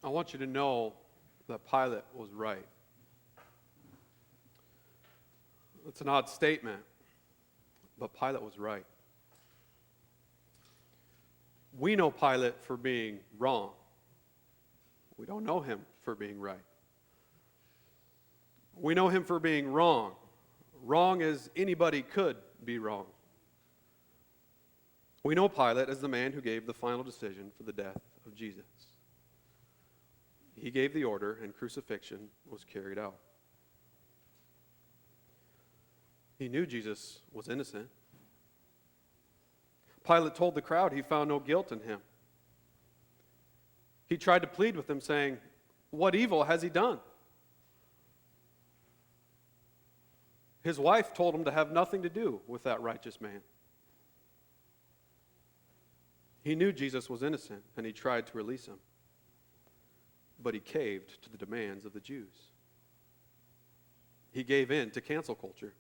I want you to know that Pilate was right. It's an odd statement, but Pilate was right. We know Pilate for being wrong. We don't know him for being right. We know him for being wrong. Wrong as anybody could be wrong. We know Pilate as the man who gave the final decision for the death of Jesus. He gave the order, and crucifixion was carried out. He knew Jesus was innocent. Pilate told the crowd he found no guilt in him. He tried to plead with them, saying, "What evil has he done?" His wife told him to have nothing to do with that righteous man. He knew Jesus was innocent, and he tried to release him. But he caved to the demands of the Jews. He gave in to cancel culture.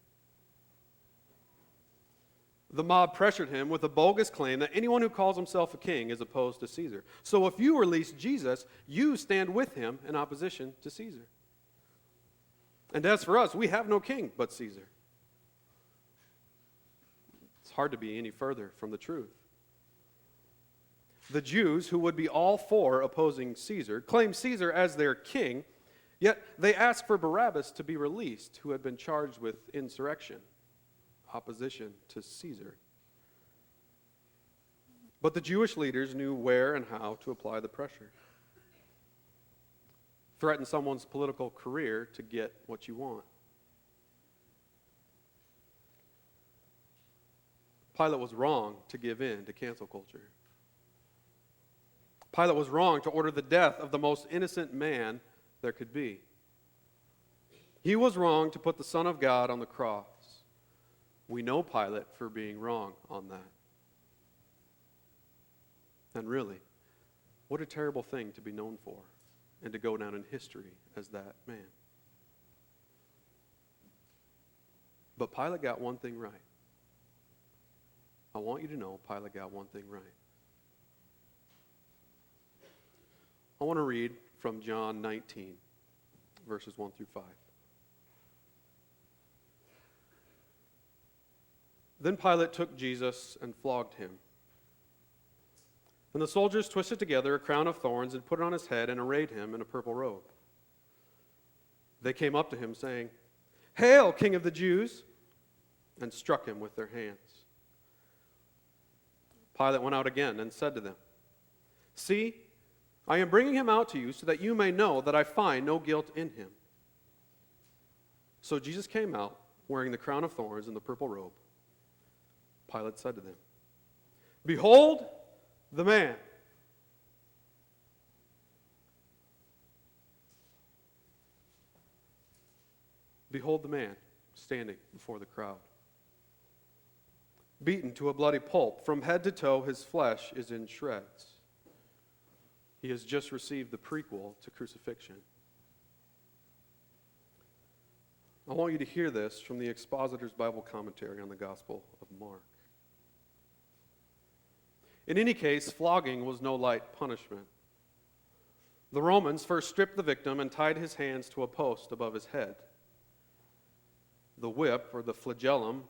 The mob pressured him with a bogus claim that anyone who calls himself a king is opposed to Caesar. So if you release Jesus, you stand with him in opposition to Caesar. And as for us, we have no king but Caesar. It's hard to be any further from the truth. The Jews, who would be all for opposing Caesar, claim Caesar as their king, yet they ask for Barabbas to be released, who had been charged with insurrection, opposition to Caesar. But the Jewish leaders knew where and how to apply the pressure. Threaten someone's political career to get what you want. Pilate was wrong to give in to cancel culture. Pilate was wrong to order the death of the most innocent man there could be. He was wrong to put the Son of God on the cross. We know Pilate for being wrong on that. And really, what a terrible thing to be known for and to go down in history as that man. But Pilate got one thing right. I want you to know Pilate got one thing right. I want to read from John 19, verses 1 through 5. Then Pilate took Jesus and flogged him. And the soldiers twisted together a crown of thorns and put it on his head and arrayed him in a purple robe. They came up to him, saying, "Hail, King of the Jews!" and struck him with their hands. Pilate went out again and said to them, "See, I am bringing him out to you so that you may know that I find no guilt in him." So Jesus came out wearing the crown of thorns and the purple robe. Pilate said to them, "Behold the man." Behold the man standing before the crowd. Beaten to a bloody pulp, from head to toe his flesh is in shreds. He has just received the prequel to crucifixion. I want you to hear this from the Expositor's Bible Commentary on the Gospel of Mark. In any case, flogging was no light punishment. The Romans first stripped the victim and tied his hands to a post above his head. The whip, or the flagellum,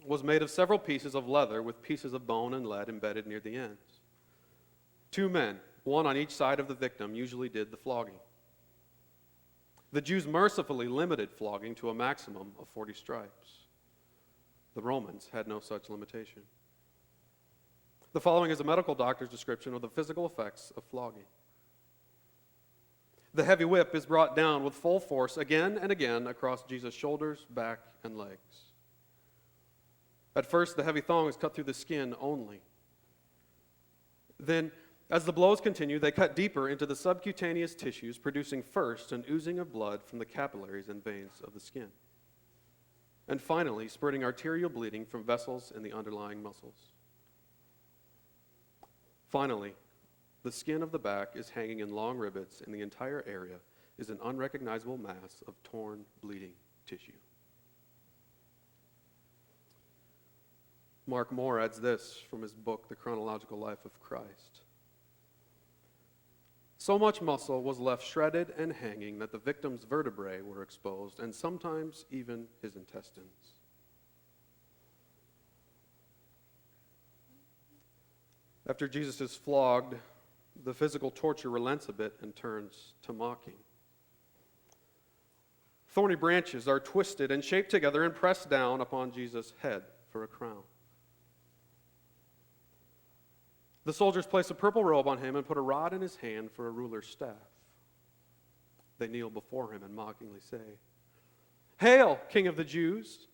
was made of several pieces of leather with pieces of bone and lead embedded near the ends. 2 men, one on each side of the victim, usually did the flogging. The Jews mercifully limited flogging to a maximum of 40 stripes. The Romans had no such limitation. The following is a medical doctor's description of the physical effects of flogging. The heavy whip is brought down with full force again and again across Jesus' shoulders, back, and legs. At first, the heavy thong is cut through the skin only. Then, as the blows continue, they cut deeper into the subcutaneous tissues, producing first an oozing of blood from the capillaries and veins of the skin, and finally spurting arterial bleeding from vessels in the underlying muscles. Finally, the skin of the back is hanging in long rivets, and the entire area is an unrecognizable mass of torn, bleeding tissue. Mark Moore adds this from his book, The Chronological Life of Christ. So much muscle was left shredded and hanging that the victim's vertebrae were exposed, and sometimes even his intestines. After Jesus is flogged, the physical torture relents a bit and turns to mocking. Thorny branches are twisted and shaped together and pressed down upon Jesus' head for a crown. The soldiers place a purple robe on him and put a rod in his hand for a ruler's staff. They kneel before him and mockingly say, "Hail, King of the Jews!"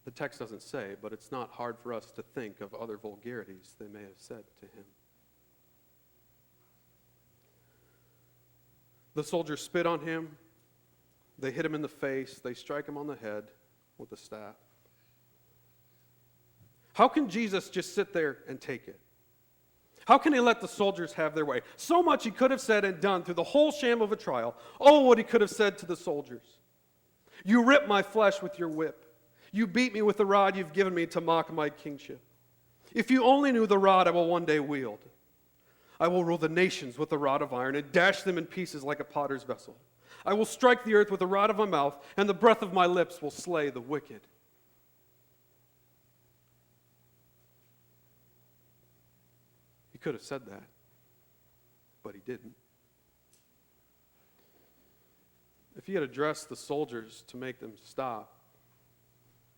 The text doesn't say, but it's not hard for us to think of other vulgarities they may have said to him. The soldiers spit on him, they hit him in the face, they strike him on the head with a staff. How can Jesus just sit there and take it? How can he let the soldiers have their way? So much he could have said and done through the whole sham of a trial. Oh, what he could have said to the soldiers. You rip my flesh with your whip. You beat me with the rod you've given me to mock my kingship. If you only knew the rod I will one day wield. I will rule the nations with a rod of iron and dash them in pieces like a potter's vessel. I will strike the earth with the rod of my mouth, and the breath of my lips will slay the wicked. He could have said that, but he didn't. If he had addressed the soldiers to make them stop,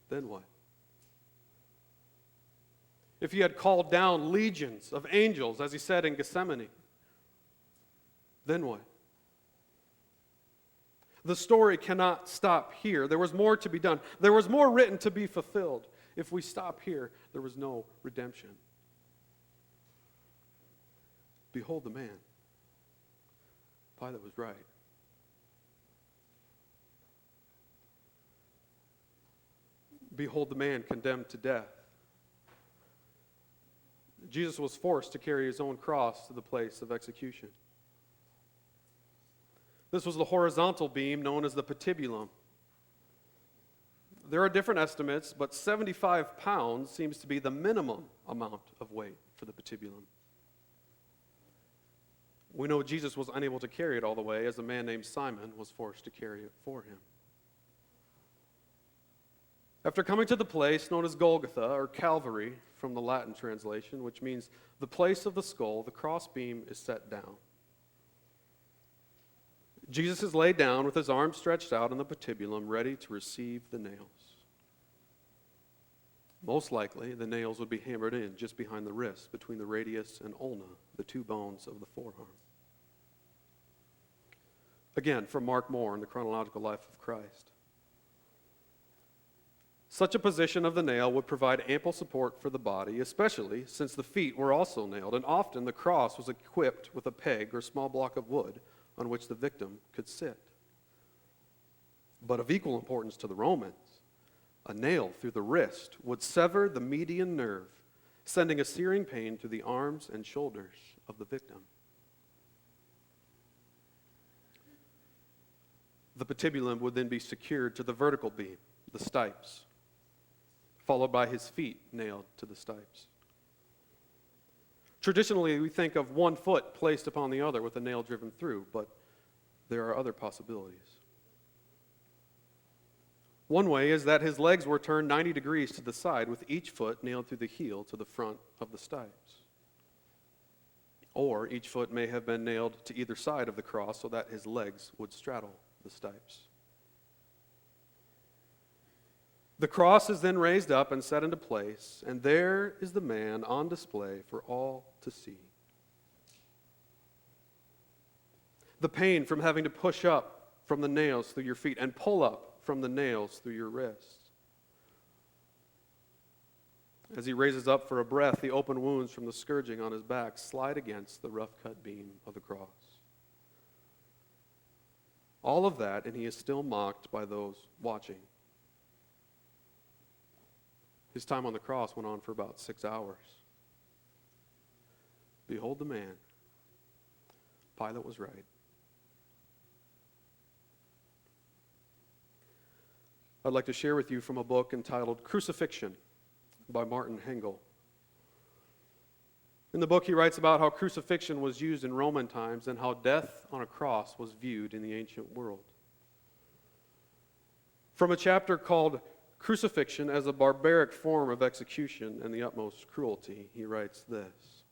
then what? If he had called down legions of angels, as he said in Gethsemane, then what? The story cannot stop here. There was more to be done. There was more written to be fulfilled. If we stop here, there was no redemption. Behold the man. Pilate was right. Behold the man condemned to death. Jesus was forced to carry his own cross to the place of execution. This was the horizontal beam known as the patibulum. There are different estimates, but 75 pounds seems to be the minimum amount of weight for the patibulum. We know Jesus was unable to carry it all the way, as a man named Simon was forced to carry it for him. After coming to the place known as Golgotha, or Calvary, from the Latin translation, which means the place of the skull, the crossbeam is set down. Jesus is laid down with his arms stretched out on the patibulum, ready to receive the nails. Most likely, the nails would be hammered in just behind the wrist, between the radius and ulna, the two bones of the forearm. Again, from Mark Moore in the Chronological Life of Christ. Such a position of the nail would provide ample support for the body, especially since the feet were also nailed, and often the cross was equipped with a peg or small block of wood on which the victim could sit. But of equal importance to the Romans, a nail through the wrist would sever the median nerve, sending a searing pain through the arms and shoulders of the victim. The patibulum would then be secured to the vertical beam, the stipes, followed by his feet nailed to the stipes. Traditionally, we think of one foot placed upon the other with a nail driven through, but there are other possibilities. One way is that his legs were turned 90 degrees to the side, with each foot nailed through the heel to the front of the stipes. Or each foot may have been nailed to either side of the cross so that his legs would straddle the stipes. The cross is then raised up and set into place, and there is the man on display for all to see. The pain from having to push up from the nails through your feet and pull up from the nails through your wrists. As he raises up for a breath, the open wounds from the scourging on his back slide against the rough-cut beam of the cross. All of that, and he is still mocked by those watching. His time on the cross went on for about 6 hours. Behold the man. Pilate was right. I'd like to share with you from a book entitled Crucifixion by Martin Hengel. In the book, he writes about how crucifixion was used in Roman times and how death on a cross was viewed in the ancient world. From a chapter called Crucifixion as a Barbaric Form of Execution and the Utmost Cruelty, he writes this.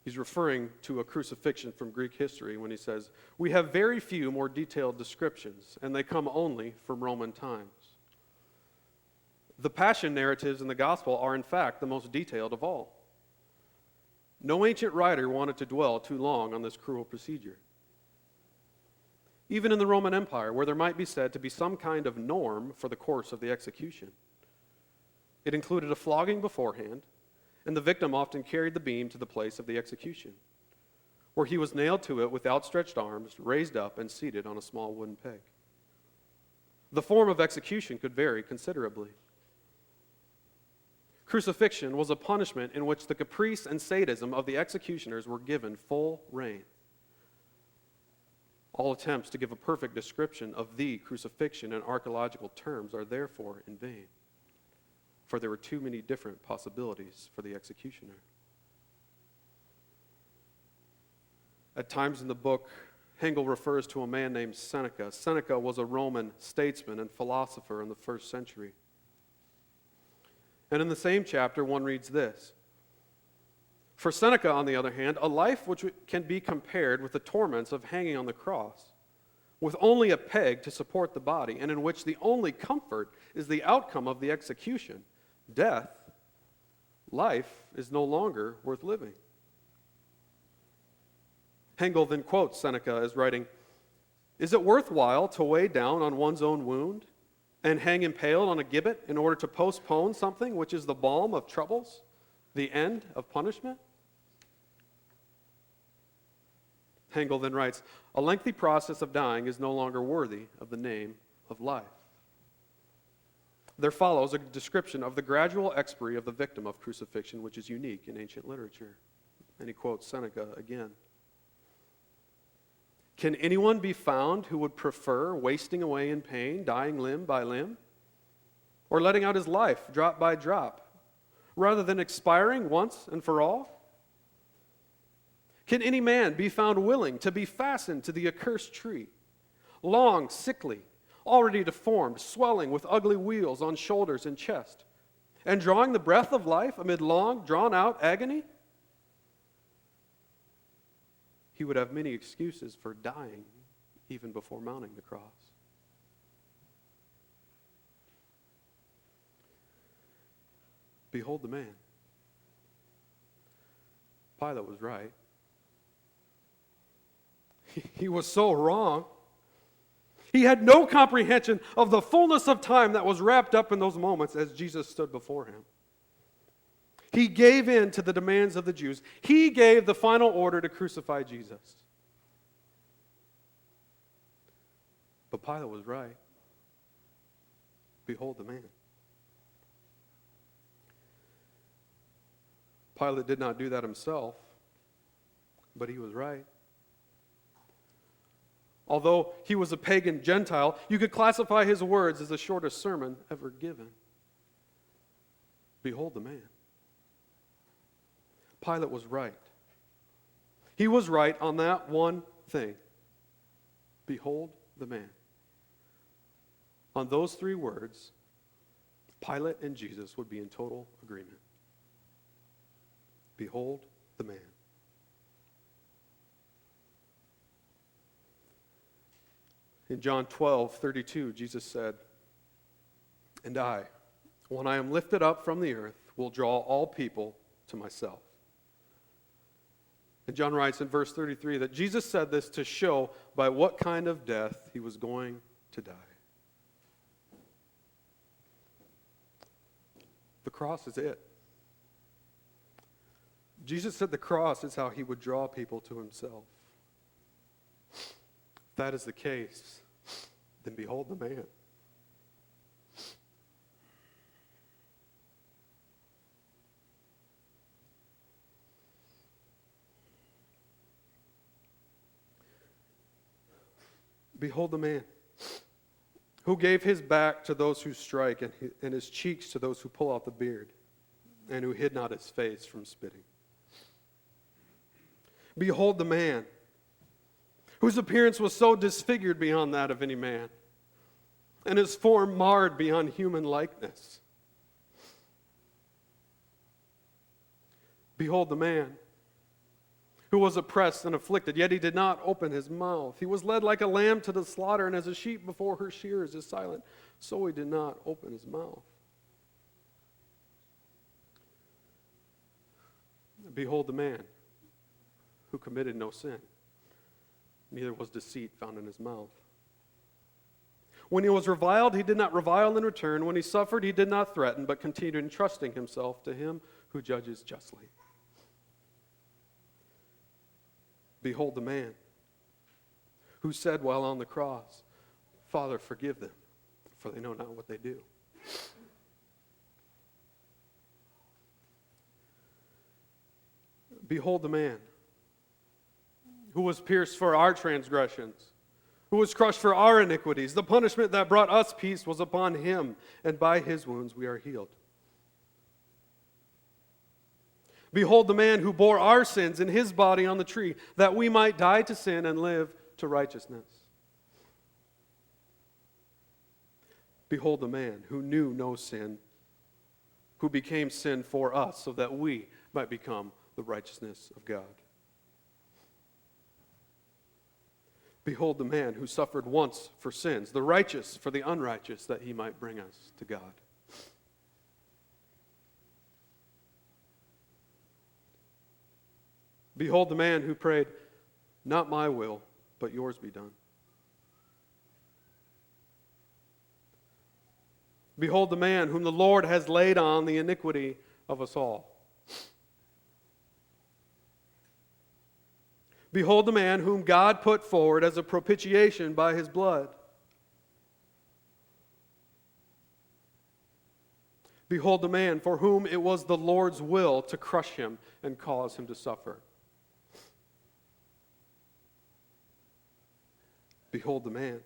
He's referring to a crucifixion from Greek history when he says, "We have very few more detailed descriptions, and they come only from Roman times. The passion narratives in the gospel are in fact the most detailed of all. No ancient writer wanted to dwell too long on this cruel procedure. Even in the Roman Empire, where there might be said to be some kind of norm for the course of the execution, it included a flogging beforehand, and the victim often carried the beam to the place of the execution, where he was nailed to it with outstretched arms, raised up and seated on a small wooden peg. The form of execution could vary considerably. Crucifixion was a punishment in which the caprice and sadism of the executioners were given full rein. All attempts to give a perfect description of the crucifixion in archaeological terms are therefore in vain, for there were too many different possibilities for the executioner." At times in the book, Hengel refers to a man named Seneca. Seneca was a Roman statesman and philosopher in the first century. And in the same chapter, one reads this: "For Seneca, on the other hand, a life which can be compared with the torments of hanging on the cross, with only a peg to support the body, and in which the only comfort is the outcome of the execution, death, life is no longer worth living." Hengel then quotes Seneca as writing, "Is it worthwhile to weigh down on one's own wound and hang impaled on a gibbet in order to postpone something which is the balm of troubles, the end of punishment?" Hengel then writes, "A lengthy process of dying is no longer worthy of the name of life." There follows a description of the gradual expiry of the victim of crucifixion, which is unique in ancient literature. And he quotes Seneca again. "Can anyone be found who would prefer wasting away in pain, dying limb by limb, or letting out his life drop by drop, rather than expiring once and for all? Can any man be found willing to be fastened to the accursed tree, long, sickly, already deformed, swelling with ugly wheals on shoulders and chest, and drawing the breath of life amid long, drawn-out agony? He would have many excuses for dying even before mounting the cross." Behold the man. Pilate was right. He was so wrong. He had no comprehension of the fullness of time that was wrapped up in those moments as Jesus stood before him. He gave in to the demands of the Jews. He gave the final order to crucify Jesus. But Pilate was right. Behold the man. Pilate did not do that himself, but he was right. Although he was a pagan Gentile, you could classify his words as the shortest sermon ever given. Behold the man. Pilate was right. He was right on that one thing. Behold the man. On those three words, Pilate and Jesus would be in total agreement. Behold the man. In John 12:32, Jesus said, "And I, when I am lifted up from the earth, will draw all people to myself." And John writes in verse 33 that Jesus said this to show by what kind of death he was going to die. The cross is it. Jesus said the cross is how he would draw people to himself. If that is the case, then behold the man. Behold the man who gave his back to those who strike and his cheeks to those who pull out the beard. and who hid not his face from spitting. Behold the man, whose appearance was so disfigured beyond that of any man, and his form marred beyond human likeness. Behold the man, who was oppressed and afflicted, yet he did not open his mouth. He was led like a lamb to the slaughter, and as a sheep before her shearers is silent, so he did not open his mouth. Behold the man, who committed no sin, neither was deceit found in his mouth. When he was reviled, he did not revile in return. When he suffered, he did not threaten, but continued entrusting himself to him who judges justly. Behold the man, who said while on the cross, Father, forgive them, for they know not what they do. Behold the man, who was pierced for our transgressions, who was crushed for our iniquities. The punishment that brought us peace was upon him, and by his wounds we are healed. Behold the man who bore our sins in his body on the tree, that we might die to sin and live to righteousness. Behold the man who knew no sin, who became sin for us, so that we might become the righteousness of God. Behold the man who suffered once for sins, the righteous for the unrighteous, that he might bring us to God. Behold the man who prayed, not my will, but yours be done. Behold the man whom the Lord has laid on the iniquity of us all. Behold the man whom God put forward as a propitiation by his blood. Behold the man for whom it was the Lord's will to crush him and cause him to suffer. Behold the man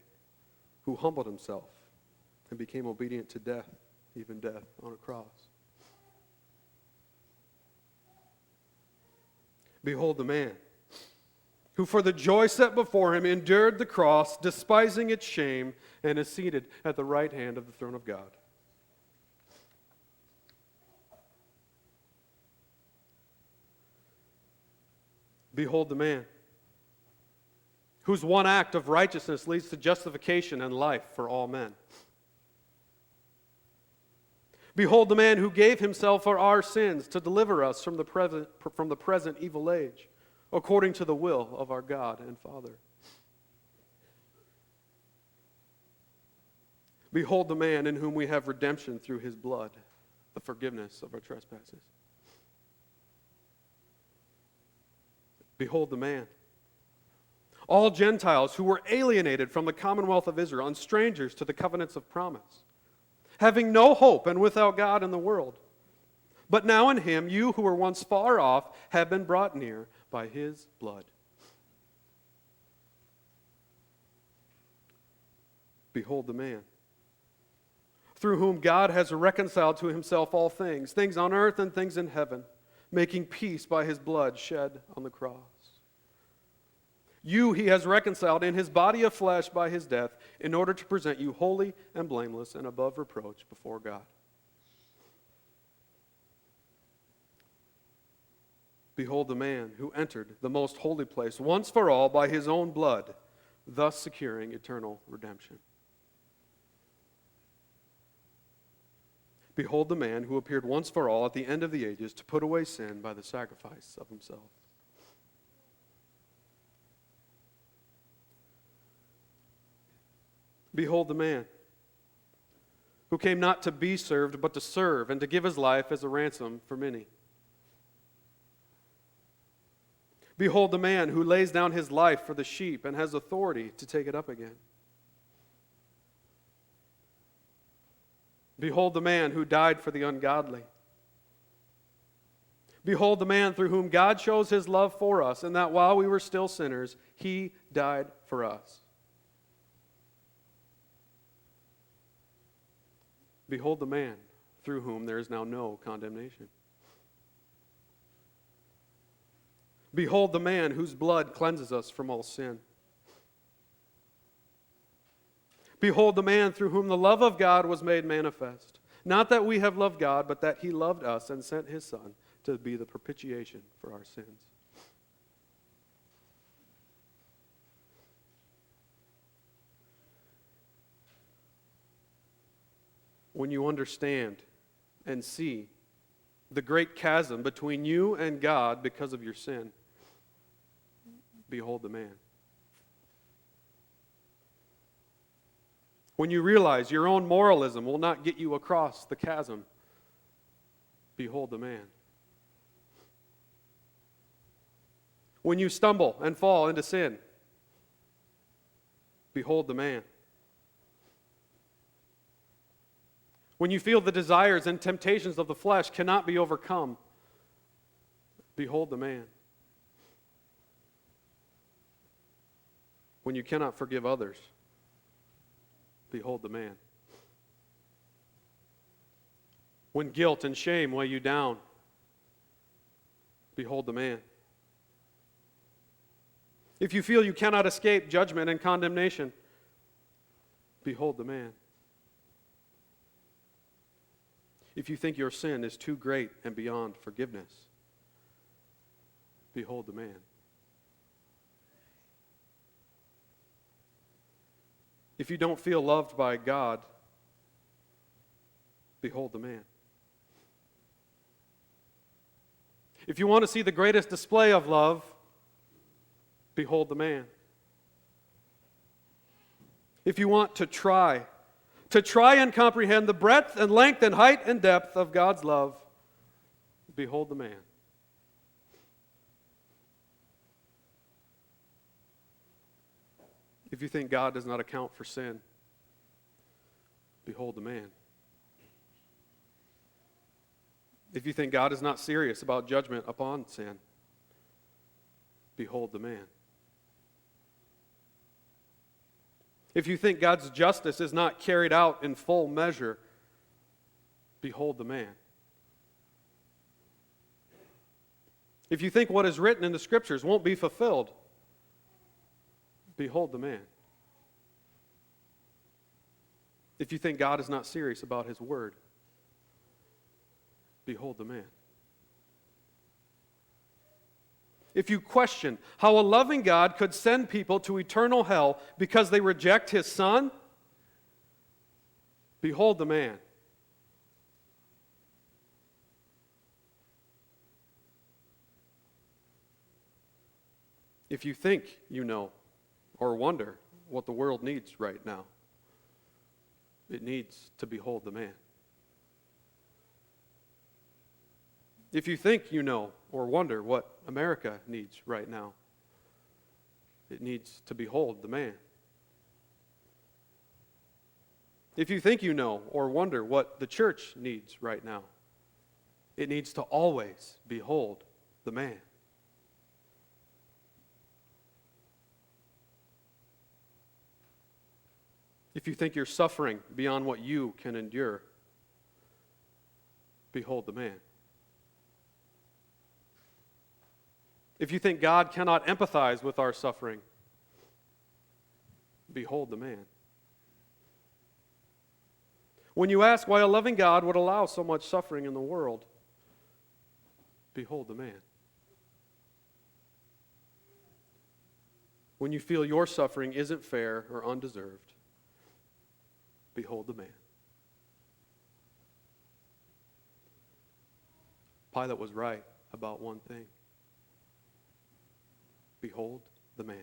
who humbled himself and became obedient to death, even death on a cross. Behold the man who for the joy set before him endured the cross, despising its shame, and is seated at the right hand of the throne of God. Behold the man whose one act of righteousness leads to justification and life for all men. Behold the man who gave himself for our sins to deliver us from the present evil age, according to the will of our God and Father. Behold the man in whom we have redemption through his blood, the forgiveness of our trespasses. Behold the man, all Gentiles who were alienated from the commonwealth of Israel and strangers to the covenants of promise, having no hope and without God in the world. But now in him, you who were once far off have been brought near by his blood. Behold the man, through whom God has reconciled to himself all things, things on earth and things in heaven, making peace by his blood shed on the cross. You he has reconciled in his body of flesh by his death, in order to present you holy and blameless and above reproach before God. Behold the man who entered the most holy place once for all by his own blood, thus securing eternal redemption. Behold the man who appeared once for all at the end of the ages to put away sin by the sacrifice of himself. Behold the man who came not to be served, but to serve, and to give his life as a ransom for many. Behold the man who lays down his life for the sheep and has authority to take it up again. Behold the man who died for the ungodly. Behold the man through whom God shows his love for us, and that while we were still sinners, he died for us. Behold the man through whom there is now no condemnation. Behold the man whose blood cleanses us from all sin. Behold the man through whom the love of God was made manifest. Not that we have loved God, but that he loved us and sent his Son to be the propitiation for our sins. When you understand and see the great chasm between you and God because of your sin, behold the man. When you realize your own moralism will not get you across the chasm, behold the man. When you stumble and fall into sin, behold the man. When you feel the desires and temptations of the flesh cannot be overcome, behold the man. When you cannot forgive others, behold the man. When guilt and shame weigh you down, behold the man. If you feel you cannot escape judgment and condemnation, behold the man. If you think your sin is too great and beyond forgiveness, behold the man. If you don't feel loved by God, behold the man. If you want to see the greatest display of love, behold the man. If you want to try and comprehend the breadth and length and height and depth of God's love, behold the man. If you think God does not account for sin, behold the man. If you think God is not serious about judgment upon sin, behold the man. If you think God's justice is not carried out in full measure, behold the man. If you think what is written in the Scriptures won't be fulfilled, behold the man. If you think God is not serious about his word, behold the man. If you question how a loving God could send people to eternal hell because they reject his Son, behold the man. If you think you know or wonder what the world needs right now, it needs to behold the man. If you think you know or wonder what America needs right now, it needs to behold the man. If you think you know or wonder what the church needs right now, it needs to always behold the man. If you think you're suffering beyond what you can endure, behold the man. If you think God cannot empathize with our suffering, behold the man. When you ask why a loving God would allow so much suffering in the world, behold the man. When you feel your suffering isn't fair or undeserved, behold the man. Pilate was right about one thing. Behold the man.